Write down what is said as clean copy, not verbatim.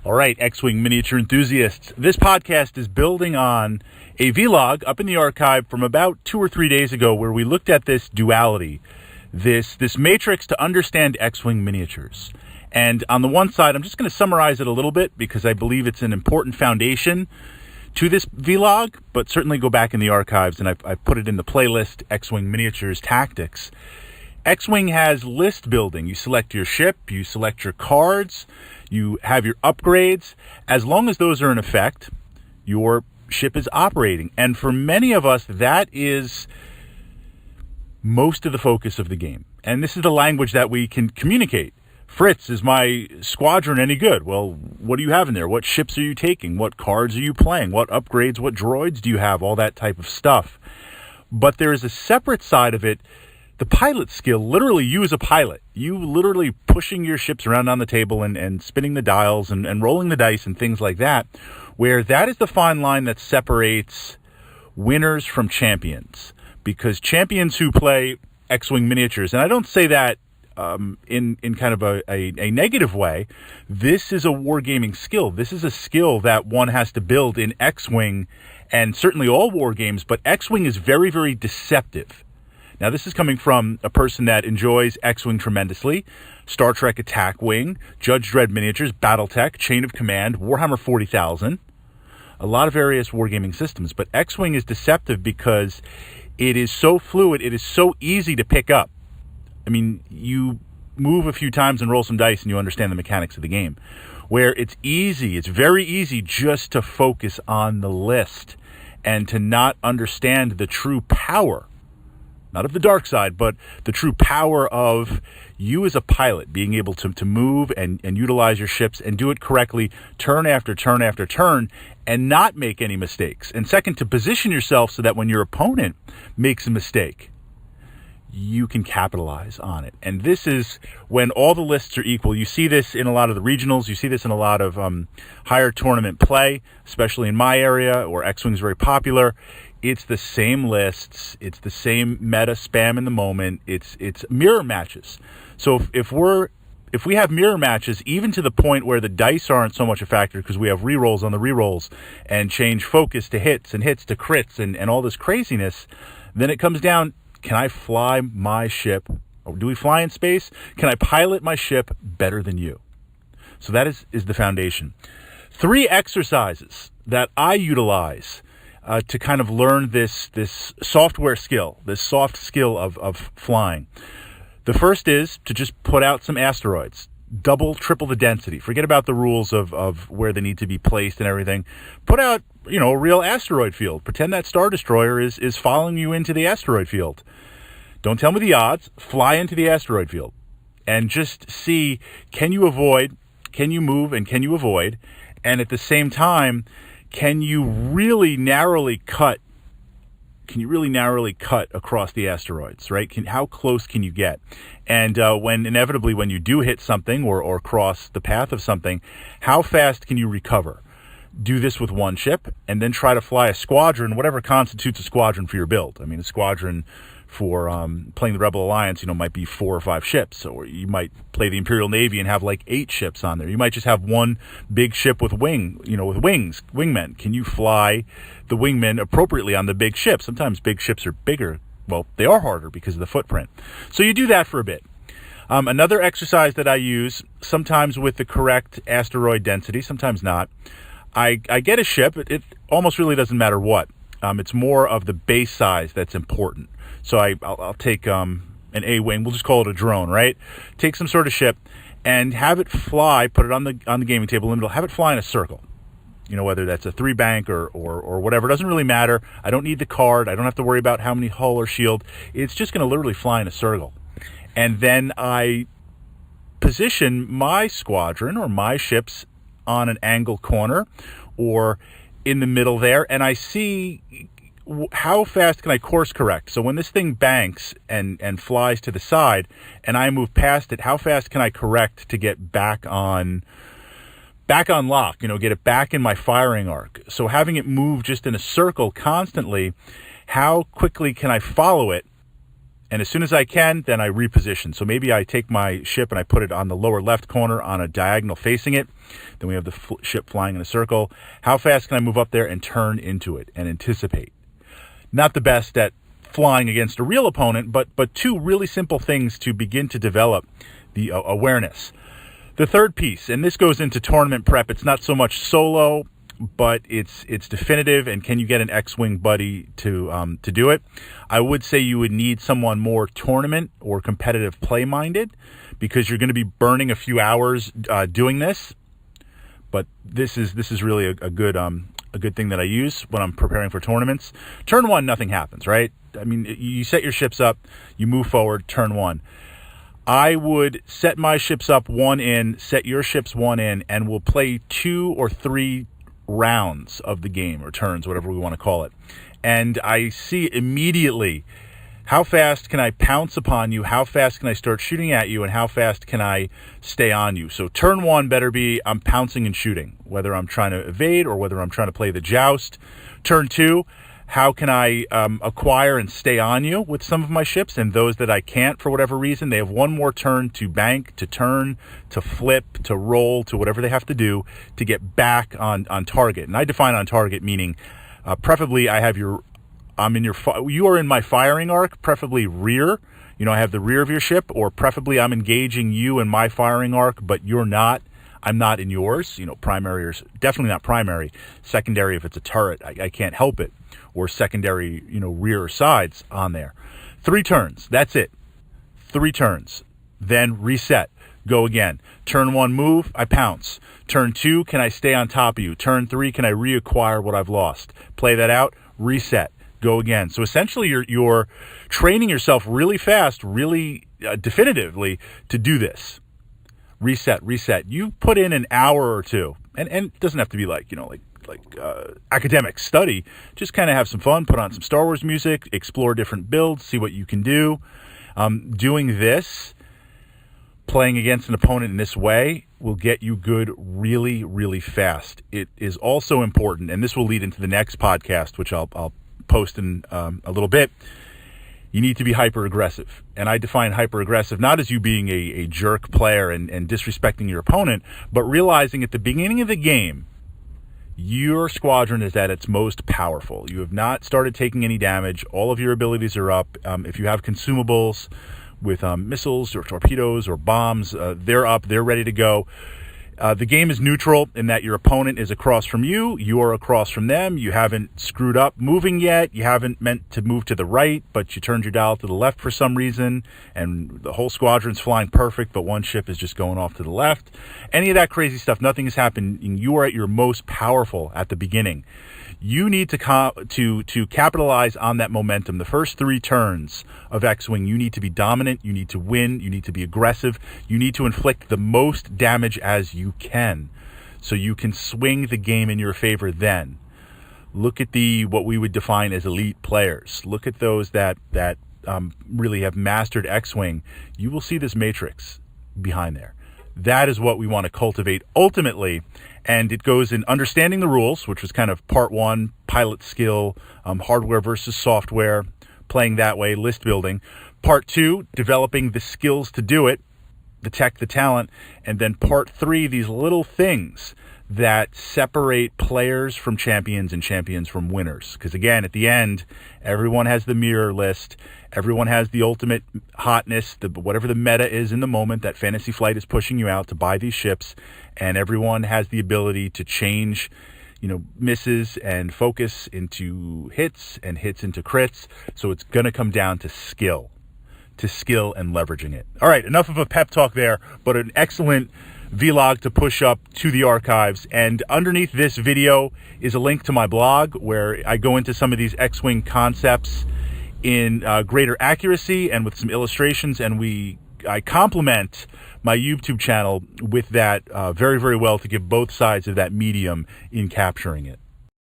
All right, X-Wing miniature enthusiasts, this podcast is building on a vlog up in the archive from about 2 or 3 days ago where we looked at this duality, this matrix to understand X-Wing miniatures. And on the one side, I'm just going to summarize it a little bit because I believe it's an important foundation to this vlog, but certainly go back in the archives and I've put it in the playlist, X-Wing Miniatures Tactics. X-Wing has list building. You select your ship, you select your cards, you have your upgrades. As long as those are in effect, your ship is operating. And for many of us, that is most of the focus of the game. And this is the language that we can communicate. Fritz, is my squadron any good? Well, what do you have in there? What ships are you taking? What cards are you playing? What upgrades, what droids do you have? All that type of stuff. But there is a separate side of it. The pilot skill, literally you as a pilot, you literally pushing your ships around on the table and spinning the dials and rolling the dice and things like that, where that is the fine line that separates winners from champions. Because champions who play X-Wing miniatures, and I don't say that in kind of a negative way, this is a wargaming skill. This is a skill that one has to build in X-Wing and certainly all war games, but X-Wing is very, very deceptive. Now, this is coming from a person that enjoys X-Wing tremendously, Star Trek Attack Wing, Judge Dredd Miniatures, Battletech, Chain of Command, Warhammer 40,000, a lot of various wargaming systems. But X-Wing is deceptive because it is so fluid, it is so easy to pick up. I mean, you move a few times and roll some dice and you understand the mechanics of the game. Where it's easy, it's very easy just to focus on the list and to not understand the true power, not of the dark side, but the true power of you as a pilot being able to move and utilize your ships and do it correctly turn after turn after turn and not make any mistakes. And second, to position yourself so that when your opponent makes a mistake, you can capitalize on it. And this is when all the lists are equal. You see this in a lot of the regionals. You see this in a lot of higher tournament play, especially in my area where X-Wing is very popular. It's the same lists. It's the same meta spam in the moment. It's mirror matches. So if we have mirror matches, even to the point where the dice aren't so much a factor because we have rerolls on the rerolls and change focus to hits and hits to crits and all this craziness, then it comes down, can I fly my ship? Or do we fly in space? Can I pilot my ship better than you? So that is the foundation. 3 exercises that I utilize to kind of learn this software skill, this soft skill of flying. The first is to just put out some asteroids, double, triple the density. Forget about the rules of where they need to be placed and everything. Put out, a real asteroid field. Pretend that Star Destroyer is following you into the asteroid field. Don't tell me the odds. Fly into the asteroid field and just see, can you avoid, can you move, and can you avoid? And at the same time, can you really narrowly cut across the asteroids, right? How close can you get? And when you do hit something or cross the path of something, how fast can you recover? Do this with one ship and then try to fly a squadron, whatever constitutes a squadron for your build. I mean, a squadron for playing the Rebel Alliance, might be 4 or 5 ships, or you might play the Imperial Navy and have like 8 ships on there. You might just have one big ship with with wingmen. Can you fly the wingmen appropriately on the big ship? Sometimes big ships are bigger. Well, they are harder because of the footprint. So you do that for a bit. Another exercise that I use, sometimes with the correct asteroid density, sometimes not. I get a ship. It almost really doesn't matter what. It's more of the base size that's important. So I'll take an A-wing. We'll just call it a drone, right? Take some sort of ship and have it fly. Put it on the gaming table and it'll have it fly in a circle. Whether that's a 3-bank or whatever, it doesn't really matter. I don't need the card. I don't have to worry about how many hull or shield. It's just going to literally fly in a circle. And then I position my squadron or my ships on an angle corner or in the middle there, and I see how fast can I course correct. So when this thing banks and flies to the side and I move past it, how fast can I correct to get back on lock, get it back in my firing arc? So having it move just in a circle constantly, how quickly can I follow it And as soon as I can, then I reposition. So maybe I take my ship and I put it on the lower left corner on a diagonal facing it. Then we have the ship flying in a circle. How fast can I move up there and turn into it and anticipate? Not the best at flying against a real opponent, but two really simple things to begin to develop the awareness. The third piece, and this goes into tournament prep, it's not so much solo, but it's definitive. And can you get an X-Wing buddy to do it? I would say you would need someone more tournament or competitive play minded, because you're going to be burning a few hours doing this. But this is really a good thing that I use when I'm preparing for tournaments. Turn one, nothing happens, right? I mean, you set your ships up, you move forward. Turn one, I would set my ships up one in, set your ships one in, and we'll play 2 or 3 rounds of the game, or turns, whatever we want to call it. And I see immediately, how fast can I pounce upon you, how fast can I start shooting at you, and how fast can I stay on you. So turn one better be I'm pouncing and shooting, whether I'm trying to evade or whether I'm trying to play the joust. Turn two, how can I acquire and stay on you with some of my ships, and those that I can't for whatever reason, they have one more turn to bank, to turn, to flip, to roll, to whatever they have to do to get back on target. And I define on target meaning preferably you are in my firing arc, preferably rear. I have the rear of your ship, or preferably I'm engaging you in my firing arc, but you're not. I'm not in yours. Primary or definitely not primary. Secondary if it's a turret, I can't help it. Or secondary, rear or sides on there. 3 turns. That's it. 3 turns. Then reset. Go again. Turn 1, move. I pounce. Turn 2, can I stay on top of you? Turn 3, can I reacquire what I've lost? Play that out. Reset. Go again. So essentially, you're training yourself really fast, really definitively to do this. Reset. You put in an hour or two, and it doesn't have to be like academic study. Just kind of have some fun, put on some Star Wars music, explore different builds, see what you can do. Doing this, playing against an opponent in this way, will get you good really, really fast. It is also important, and this will lead into the next podcast, which I'll post in a little bit. You need to be hyper-aggressive. And I define hyper-aggressive not as you being a jerk player and disrespecting your opponent, but realizing at the beginning of the game, your squadron is at its most powerful. You have not started taking any damage. All of your abilities are up. If you have consumables with missiles or torpedoes or bombs, they're up. They're ready to go. The game is neutral in that your opponent is across from you. You are across from them. You haven't screwed up moving yet. You haven't meant to move to the right, but you turned your dial to the left for some reason, and the whole squadron's flying perfect, but one ship is just going off to the left. Any of that crazy stuff, nothing has happened. You are at your most powerful at the beginning. You need to capitalize on that momentum. The first 3 turns of X-Wing, you need to be dominant, you need to win, you need to be aggressive, you need to inflict the most damage as you can, so you can swing the game in your favor then. Look at what we would define as elite players. Look at those that really have mastered X-Wing. You will see this matrix behind there. That is what we want to cultivate ultimately, and it goes in understanding the rules, which was kind of part 1, pilot skill, hardware versus software, playing that way, list building. Part 2, developing the skills to do it, the tech, the talent, and then part 3, these little things that separate players from champions and champions from winners. Because again, at the end, everyone has the mirror list. Everyone has the ultimate hotness, whatever the meta is in the moment that Fantasy Flight is pushing you out to buy these ships. And everyone has the ability to change, misses and focus into hits and hits into crits. So it's going to come down to skill and leveraging it. All right, enough of a pep talk there, but an excellent vlog to push up to the archives. And underneath this video is a link to my blog where I go into some of these X-Wing concepts in greater accuracy and with some illustrations, and I complement my YouTube channel with that very, very well to give both sides of that medium in capturing it.